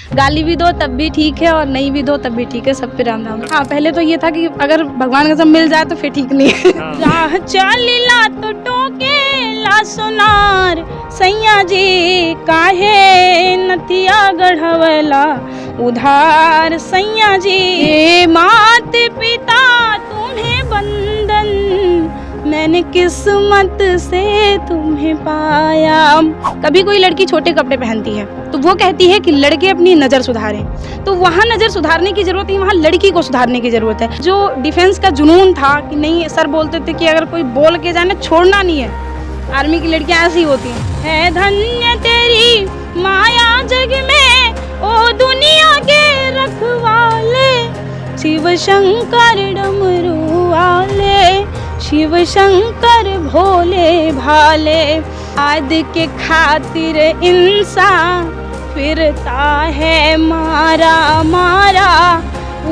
गाली भी दो तब भी ठीक है और नहीं भी दो तब भी ठीक है, सब पे राम राम। हाँ, पहले तो ये था कि अगर भगवान का सब मिल जाए तो फिर ठीक नहीं है। राह चलिला तो टोकेला सोनार, सैया जी काहे नथिया गढ़वला उधार, सैया जी हे मात पिता तुम्हें बंदन, मैंने किस्मत से तुम्हें पाया। कभी कोई लड़की छोटे कपड़े पहनती है तो वो कहती है कि लड़के अपनी नज़र सुधारें, तो वहाँ नज़र सुधारने की ज़रूरत नहीं, वहाँ लड़की को सुधारने की ज़रूरत है। जो डिफेंस का जुनून था कि नहीं, सर बोलते थे कि अगर कोई बोल के जाए छोड़ना नहीं है, आर्मी की लड़कियाँ ऐसी होती हैं। है धन्य तेरी माया जग में, ओ दुनिया के रखवाले, शिव शंकर डमरू वाले, शिव शंकर भोले भाले, आज के खातिर इंसान फिरता है मारा मारा,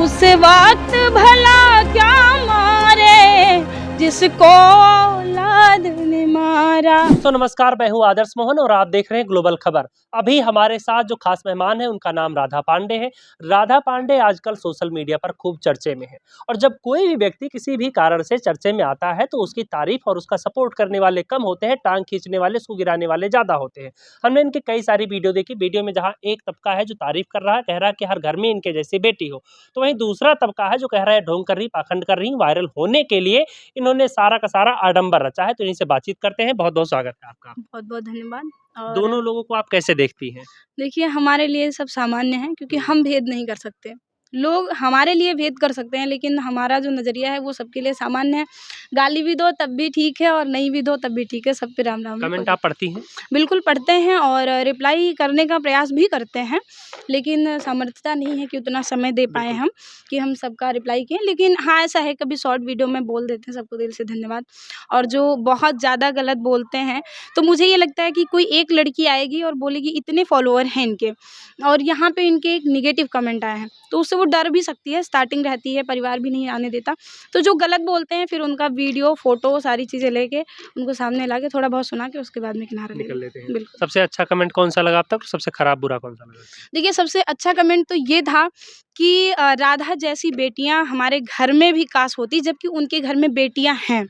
उस वक्त भला क्या मारे जिसको औलाद ने मारा। तो नमस्कार, मैं हूं आदर्श मोहन और आप देख रहे हैं ग्लोबल खबर। अभी हमारे साथ जो खास मेहमान है उनका नाम राधा पांडे है। राधा पांडे आजकल सोशल मीडिया पर खूब चर्चे में है और जब कोई भी व्यक्ति किसी भी कारण से चर्चे में आता है तो उसकी तारीफ और उसका सपोर्ट करने वाले कम होते हैं, टांग खींचने वाले, उसको गिराने वाले ज्यादा होते हैं। हमने इनकी कई सारी वीडियो देखी, वीडियो में जहाँ एक तबका है जो तारीफ कर रहा है, कह रहा है कि हर घर में इनके जैसी बेटी हो, तो वहीं दूसरा तबका है जो कह रहा है ढोंग कर रही, पाखंड कर रही, वायरल होने के लिए इन्होंने सारा का सारा आडंबर रचा है। तो इनसे बातचीत करते हैं। बहुत बहुत स्वागत है आपका। बहुत बहुत धन्यवाद। और दोनों लोगों को आप कैसे देखती हैं? देखिए, हमारे लिए सब सामान्य है क्योंकि हम भेद नहीं कर सकते। लोग हमारे लिए भेद कर सकते हैं लेकिन हमारा जो नज़रिया है वो सबके लिए सामान्य है। गाली भी दो तब भी ठीक है और नहीं भी दो तब भी ठीक है, सब पे राम राम है। कमेंट आप पढ़ती हैं? बिल्कुल पढ़ते हैं और रिप्लाई करने का प्रयास भी करते हैं, लेकिन सामर्थ्यता नहीं है कि उतना समय दे पाएँ हम कि हम सबका रिप्लाई किए। लेकिन हाँ, ऐसा है कभी शॉर्ट वीडियो में बोल देते हैं, सबको दिल से धन्यवाद। और जो बहुत ज़्यादा गलत बोलते हैं तो मुझे ये लगता है कि कोई एक लड़की आएगी और बोलेगी इतने फॉलोअर हैं इनके और यहाँ पे इनके एक नेगेटिव कमेंट आए हैं तो उससे वो डर भी सकती है, स्टार्टिंग रहती है, परिवार भी नहीं आने देता। तो जो गलत बोलते हैं फिर उनका वीडियो, फ़ोटो सारी चीज़ें लेके उनको सामने ला के थोड़ा बहुत सुना के उसके बाद में किनारा निकल लेते हैं। बिल्कुल। सबसे अच्छा कमेंट कौन सा लगा अब तक? सबसे खराब बुरा कौन सा लगा? देखिए, सबसे अच्छा कमेंट तो ये था कि राधा जैसी बेटियाँ हमारे घर में भी काश होती, जबकि उनके घर में बेटियाँ हैं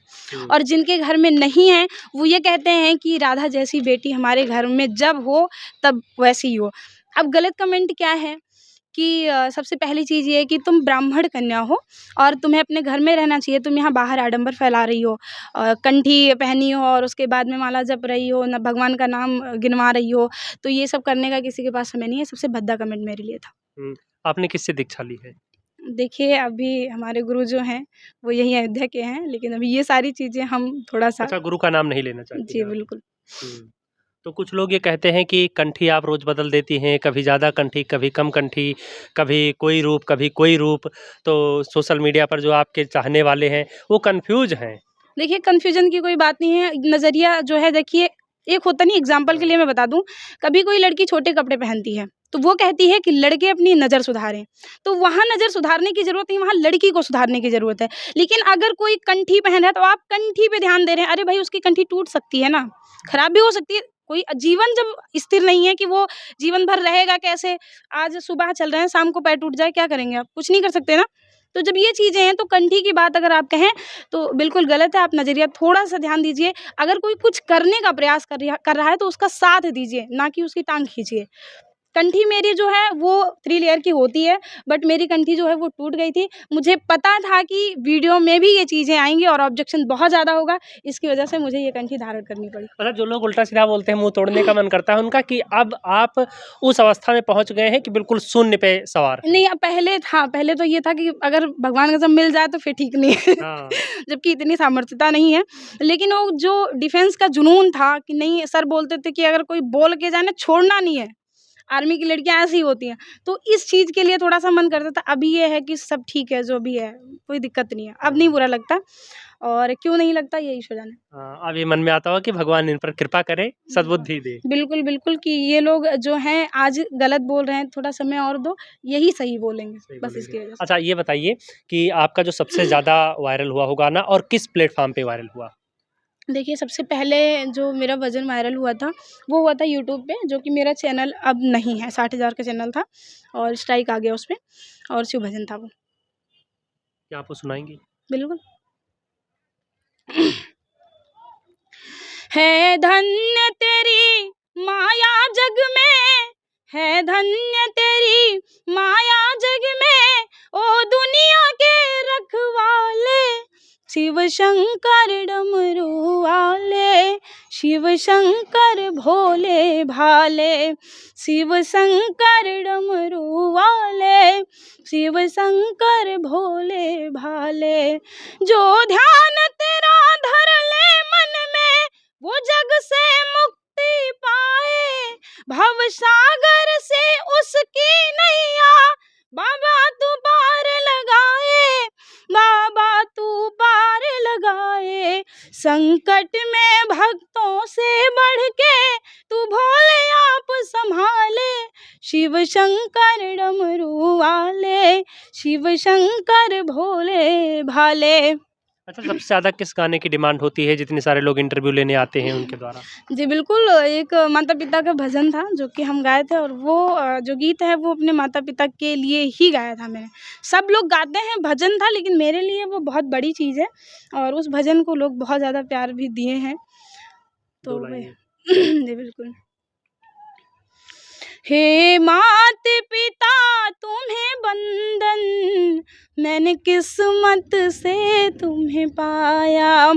और जिनके घर में नहीं हैं वो ये कहते हैं कि राधा जैसी बेटी हमारे घर में जब हो तब वैसी ही हो। अब गलत कमेंट क्या है कि सबसे पहली चीज़ ये है कि तुम ब्राह्मण कन्या हो और तुम्हें अपने घर में रहना चाहिए, तुम यहाँ बाहर आडंबर फैला रही हो, कंठी पहनी हो और उसके बाद में माला जप रही हो, न भगवान का नाम गिनवा रही हो, तो ये सब करने का किसी के पास समय नहीं है। सबसे भद्दा कमेंट मेरे लिए था। आपने किससे दीक्षा ली है? देखिए, अभी हमारे गुरु जो हैं वो यही अयोध्या के हैं, लेकिन अभी ये सारी चीज़ें हम थोड़ा-सा। अच्छा, गुरु का नाम नहीं लेना चाहती जी, हैं आप? बिल्कुल। तो कुछ लोग ये कहते हैं कि कंठी आप रोज़ बदल देती हैं, कभी ज़्यादा कंठी, कभी कम कंठी, कभी कोई रूप, कभी कोई रूप। तो सोशल मीडिया पर जो आपके चाहने वाले हैं, वो कन्फ्यूज़ हैं। देखिए, कन्फ्यूजन की कोई बात नहीं है। नज़रिया जो है देखिए, एक होता नहीं, एग्ज़ाम्पल के लिए मैं बता दूँ, कभी कोई लड़की छोटे कपड़े पहनती है, तो वो कहती है कि लड़के अपनी नज़र सुधारें, तो वहाँ नज़र सुधारने की ज़रूरत नहीं, वहाँ लड़की को सुधारने की ज़रूरत है। लेकिन अगर कोई कंठी पहन रहा है, तो आप कंठी पे ध्यान दे रहे हैं, अरे भाई उसकी कंठी टूट सकती है ना, खराब भी हो सकती है। कोई जीवन जब स्थिर नहीं है कि वो जीवन भर रहेगा कैसे? आज सुबह चल रहे हैं, शाम को पैर टूट जाए, क्या करेंगे आप? कुछ नहीं कर सकते ना। तो जब ये चीज़ें हैं, तो कंठी की बात अगर आप कहें तो बिल्कुल गलत है। आप नज़रिया थोड़ा-सा ध्यान दीजिए। अगर कोई कुछ करने का प्रयास कर रहा है तो उसका साथ दीजिए, ना कि उसकी टाँग खींचिए। कंठी मेरी जो है वो 3 लेयर की होती है, बट मेरी कंठी जो है वो टूट गई थी। मुझे पता था कि वीडियो में भी ये चीज़ें आएँगी और ऑब्जेक्शन बहुत ज़्यादा होगा, इसकी वजह से मुझे ये कंठी धारण करनी पड़ी। मतलब जो लोग उल्टा-सीधा बोलते हैं, मुँह तोड़ने का मन करता है उनका कि अब आप उस अवस्था में पहुँच गए हैं कि बिल्कुल शून्य पे सवार हैं। नहीं, पहले था, पहले तो ये था कि अगर भगवान का सब मिल जाए तो फिर ठीक नहीं है। हाँ। जबकि इतनी सामर्थ्यता नहीं है। लेकिन वो जो डिफेंस का जुनून था कि नहीं, सर बोलते थे कि अगर कोई बोल के जाए छोड़ना नहीं है। आर्मी की लड़कियाँ ऐसी होती हैं। तो इस चीज़ के लिए थोड़ा-सा मन करता था। अभी ये है कि सब ठीक है, जो भी है, कोई दिक्कत नहीं है। अब नहीं बुरा लगता और क्यों नहीं लगता ये ईश्वर जाने। हाँ, अब ये मन में आता होगा कि भगवान इन पर कृपा करे, सद्बुद्धि दे। बिल्कुल, बिल्कुल कि ये लोग जो हैं आज गलत बोल रहे हैं, थोड़ा समय और दो, यही सही बोलेंगे, सही बस बोलेंगे। इसकी वजह से। अच्छा, ये बताइए कि आपका जो सबसे ज़्यादा वायरल हुआ वो गाना और किस प्लेटफ़ॉर्म पे वायरल हुआ? देखिए, सबसे पहले जो मेरा भजन वायरल हुआ था, वो हुआ था यूट्यूब पे, जो कि मेरा चैनल अब नहीं है, 60,000 का चैनल था और स्ट्राइक आ गया उसपे, और शिव भजन था वो। क्या आप वो सुनाएँगी? बिल्कुल। है धन्य तेरी माया जग में, है धन्य तेरी माया जग में, ओ दुनिया के रखवाले, शिव शंकर डमरू वाले, शिव शंकर भोले भाले, शिव शंकर डमरू वाले, शिव शंकर भोले भाले। जो ध्यान तेरा धर ले मन में, वो जग से मुक्ति पाए, भव सागर से उसकी नैया, बाबा तू पार लगाए, बाबा तू पार लगाए। संकट में भक्तों से बढ़ के तू भोले आप संभाले, शिव शंकर डमरू वाले, शिव शंकर भोले भाले। अच्छा, सबसे ज़्यादा किस गाने की डिमांड होती है, जितने सारे लोग इंटरव्यू लेने आते हैं उनके द्वारा? जी बिल्कुल, एक माता-पिता का भजन था जो कि हम गाए थे, और वो जो गीत है वो अपने माता-पिता के लिए ही गाया था मैंने। सब लोग गाते हैं, भजन था, लेकिन मेरे लिए वो बहुत बड़ी चीज़ है, और उस भजन को लोग बहुत ज़्यादा प्यार भी दिए हैं। 2 तो वही। लाइनें। जी बिल्कुल। हे मात-पिता तुम्हें वंदन, मैंने किस्मत से तुम्हें पाया,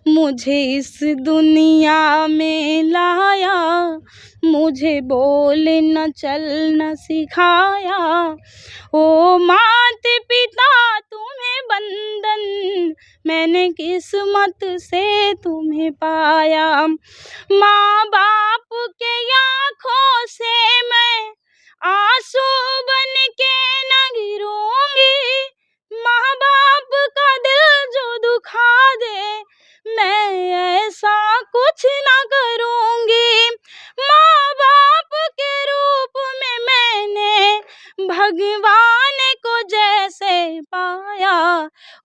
मुझे इस दुनिया में लाया, मुझे बोलना चलना सिखाया। ओ मात-पिता तुम्हें वंदन, मैंने किस्मत से तुम्हें पाया, माँ बाप के आँखों से मैं आंसू बन के न गिरूंगी, माँ बाप का दिल जो दुखा दे, मैं ऐसा कुछ न करूंगी। माँ बाप के रूप में मैंने भगवान को जैसे पाया,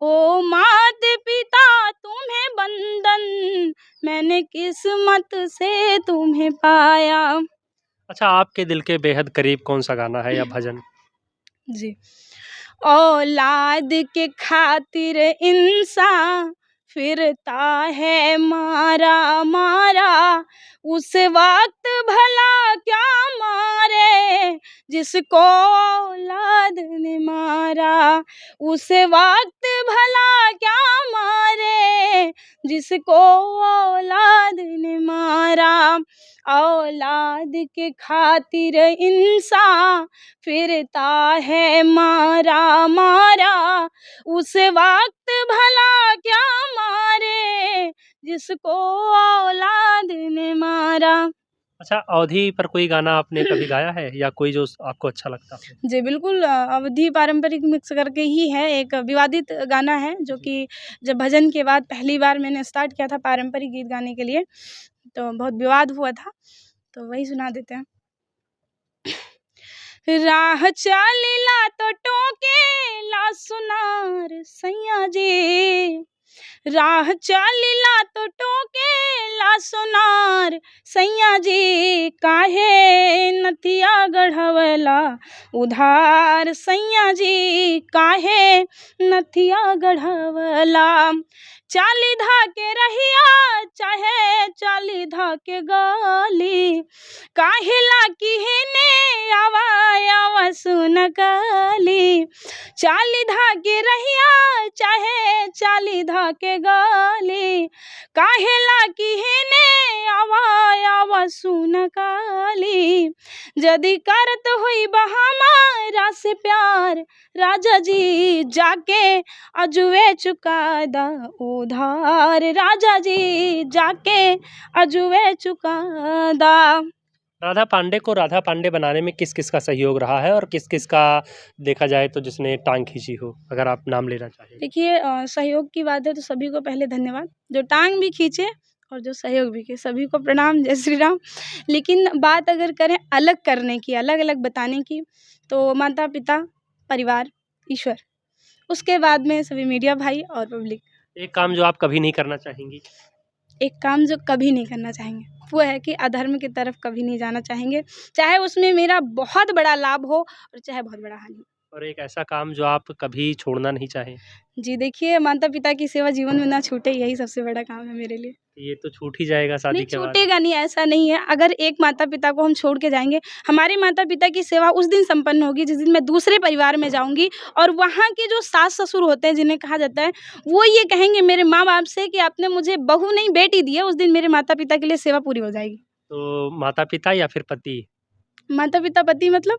ओ मात पिता तुम्हें वंदन, मैंने किस्मत से तुम्हें पाया। अच्छा, आपके दिल के बेहद करीब कौन-सा गाना है या भजन? जी। औलाद के खातिर इंसान फिरता है मारा मारा, उस वक्त भला क्या मारे जिसको औलाद ने मारा, उस वक्त भला क्या मारे जिसको औलाद ने मारा। औलाद के खातिर इंसान फिरता है मारा मारा, उस वक्त भला क्या मारे जिसको औलाद ने मारा। अच्छा, अवधी पर कोई गाना आपने कभी गाया है या कोई जो आपको अच्छा लगता हो? जी बिल्कुल, अवधी पारंपरिक मिक्स करके ही है, एक विवादित गाना है जो कि जब भजन के बाद पहली बार मैंने स्टार्ट किया था पारंपरिक गीत गाने के लिए, तो बहुत विवाद हुआ था, तो वही सुना देते हैं। राह चलिला तो टोकेला सुनार सैया जी, राह चलिला तो टोकेला सुनार सैया जी, काहे नथिया गढ़वला उधार सैया जी, काहे नथिया गढ़वला। चाली धा के रहिया चाहे चाली धा के गली, काहेला की हेने आवा आवा सुन काली। चाली धा के रहिया चाहे चाली धा के गली, काहेला की हेने आवा आवा सुन काली। जदि करत हुई हमारा से प्यार राजा जी, जाके अजुए चुका दा उधार राजा जी, जाके अजुए चुका दा। राधा पांडे को राधा पांडे बनाने में किस-किस का सहयोग रहा है और किस-किस का देखा जाए तो जिसने टाँग खींची हो? अगर आप नाम लेना चाहें। देखिए, सहयोग की बात है तो सभी को पहले धन्यवाद, जो टांग भी खींचे और जो सहयोग भी किए, सभी को प्रणाम, जय श्री राम। लेकिन बात अगर करें अलग करने की, अलग-अलग बताने की, तो माता-पिता, परिवार, ईश्वर, उसके बाद में सभी मीडिया भाई और पब्लिक। एक काम जो आप कभी नहीं करना चाहेंगी? एक काम जो कभी नहीं करना चाहेंगे, वो है कि अधर्म की तरफ कभी नहीं जाना चाहेंगे, चाहे उसमें मेरा बहुत बड़ा लाभ हो और चाहे बहुत बड़ा हानि हो। और एक ऐसा काम जो आप कभी छोड़ना नहीं चाहें? जी देखिए, माता-पिता की सेवा जीवन में ना छूटे, यही सबसे बड़ा काम है मेरे लिए। ये तो छूट ही जाएगा नहीं शादी के बाद। छूटेगा नहीं, ऐसा नहीं है। अगर एक माता-पिता को हम छोड़ के जाएँगे, हमारे माता-पिता की सेवा उस दिन संपन्न होगी जिस दिन मैं दूसरे परिवार में जाऊँगी और वहाँ के जो सास-ससुर होते हैं जिन्हें कहा जाता है, वो ये कहेंगे मेरे माँ-बाप से कि आपने मुझे बहू नहीं बेटी दी है, उस दिन मेरे माता-पिता के लिए सेवा पूरी हो जाएगी। तो माता-पिता या फिर पति? माता-पिता पति मतलब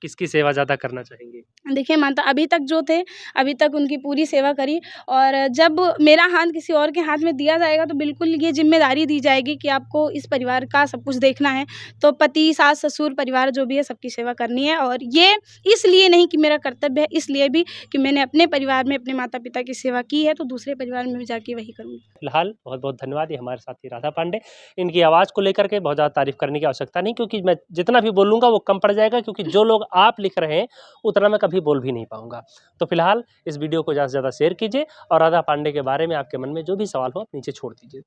किसकी सेवा ज़्यादा करना चाहेंगे? देखिए माता अभी तक जो थे, अभी तक उनकी पूरी सेवा करी और जब मेरा हाथ किसी और के हाथ में दिया जाएगा तो बिल्कुल ये ज़िम्मेदारी दी जाएगी कि आपको इस परिवार का सब कुछ देखना है। तो पति, सास-ससुर, परिवार जो भी है सबकी सेवा करनी है और ये इसलिए नहीं कि मेरा कर्तव्य है, इसलिए भी कि मैंने अपने परिवार में अपने माता-पिता की सेवा की है, तो दूसरे परिवार में भी जाके वही करूँगी। फिलहाल बहुत-बहुत धन्यवाद, ये हमारे साथ थी राधा पांडे। इनकी आवाज़ को लेकर के बहुत ज़्यादा तारीफ़ करने की आवश्यकता नहीं, क्योंकि मैं जितना भी बोलूँगा वो कम पड़ जाएगा, क्योंकि जो लोग आप लिख रहे हैं, उतना मैं कभी बोल भी नहीं पाऊँगा। तो फिलहाल इस वीडियो को ज़्यादा से ज़्यादा शेयर कीजिए और राधा पांडे के बारे में आपके मन में जो भी सवाल हो आप नीचे छोड़ दीजिए।